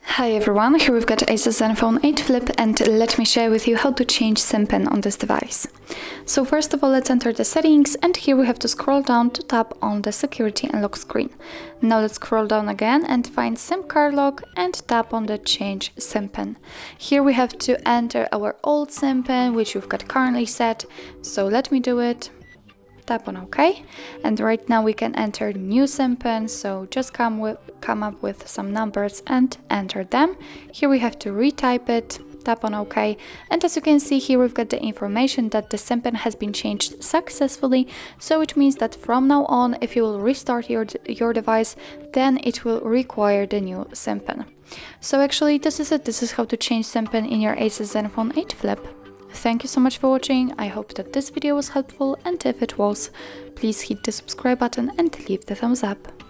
Hi everyone, here we've got ASUS ZenFone 8 Flip, and let me share with you how to change SIM pin on this device. So first of all, let's enter the settings, and here we have to scroll down to tap on the security and lock screen. Now let's scroll down again and find SIM card lock and tap on the change SIM pin. Here we have to enter our old SIM pin, which we've got currently set, so let me do it. Tap on OK, and right now we can enter new SIM pin, so just come up with some numbers and enter them. Here we have to retype it, tap on OK, and as you can see here we've got the information that the SIM pin has been changed successfully, so it means that from now on, if you will restart your device, then it will require the new SIM pin. So actually this is it, this is how to change SIM pin in your ASUS ZenFone 8 Flip. Thank you so much for watching. I hope that this video was helpful, and if it was, please hit the subscribe button and leave the thumbs up.